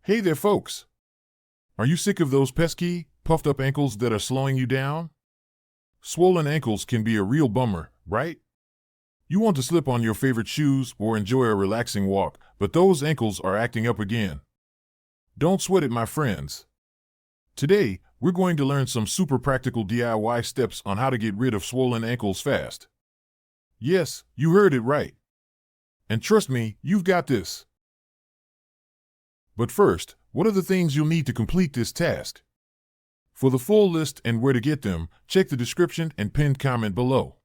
Hey there, folks. Are you sick of those pesky, puffed up ankles that are slowing you down? Swollen ankles can be a real bummer, right? You want to slip on your favorite shoes or enjoy a relaxing walk, but those ankles are acting up again. Don't sweat it, my friends. Today, we're going to learn some super practical DIY steps on how to get rid of swollen ankles fast. Yes, you heard it right. And trust me, you've got this. But first, what are the things you'll need to complete this task? For the full list and where to get them, check the description and pinned comment below.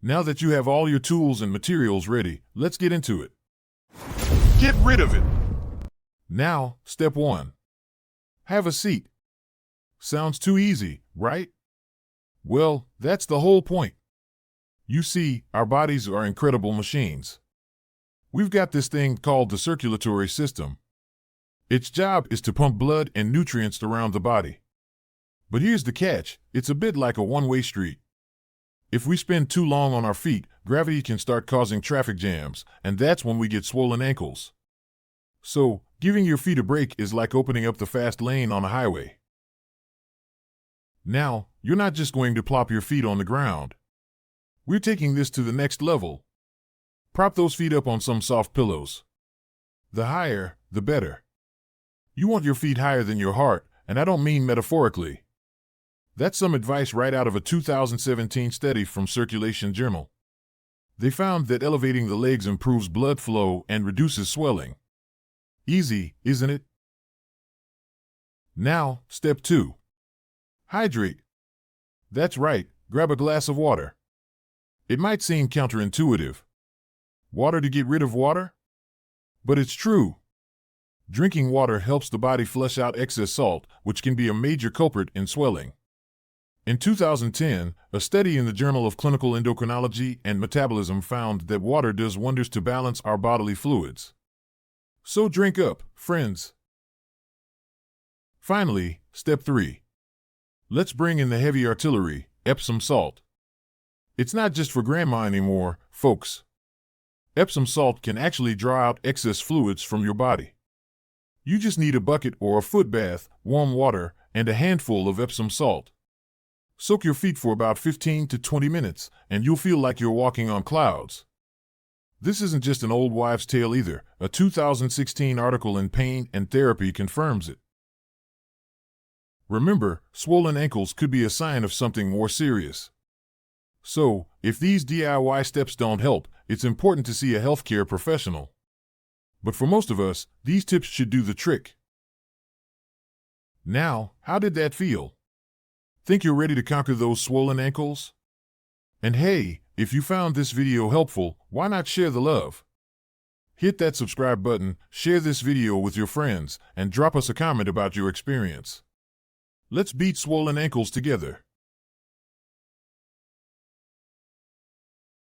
Now that you have all your tools and materials ready, let's get into it. Get rid of it! Now, step 1. Have a seat. Sounds too easy, right? Well, that's the whole point. You see, our bodies are incredible machines. We've got this thing called the circulatory system. Its job is to pump blood and nutrients around the body. But here's the catch, it's a bit like a one-way street. If we spend too long on our feet, gravity can start causing traffic jams, and that's when we get swollen ankles. So, giving your feet a break is like opening up the fast lane on a highway. Now, you're not just going to plop your feet on the ground. We're taking this to the next level. Prop those feet up on some soft pillows. The higher, the better. You want your feet higher than your heart, and I don't mean metaphorically. That's some advice right out of a 2017 study from Circulation Journal. They found that elevating the legs improves blood flow and reduces swelling. Easy, isn't it? Now, step 2. Hydrate. That's right, grab a glass of water. It might seem counterintuitive. Water to get rid of water? But it's true. Drinking water helps the body flush out excess salt, which can be a major culprit in swelling. In 2010, a study in the Journal of Clinical Endocrinology and Metabolism found that water does wonders to balance our bodily fluids. So drink up, friends. Finally, step 3. Let's bring in the heavy artillery, Epsom salt. It's not just for grandma anymore, folks. Epsom salt can actually draw out excess fluids from your body. You just need a bucket or a foot bath, warm water, and a handful of Epsom salt. Soak your feet for about 15 to 20 minutes, and you'll feel like you're walking on clouds. This isn't just an old wives' tale either. A 2016 article in Pain and Therapy confirms it. Remember, swollen ankles could be a sign of something more serious. So, if these DIY steps don't help, it's important to see a healthcare professional. But for most of us, these tips should do the trick. Now, how did that feel? Think you're ready to conquer those swollen ankles? And hey, if you found this video helpful, why not share the love? Hit that subscribe button, share this video with your friends, and drop us a comment about your experience. Let's beat swollen ankles together.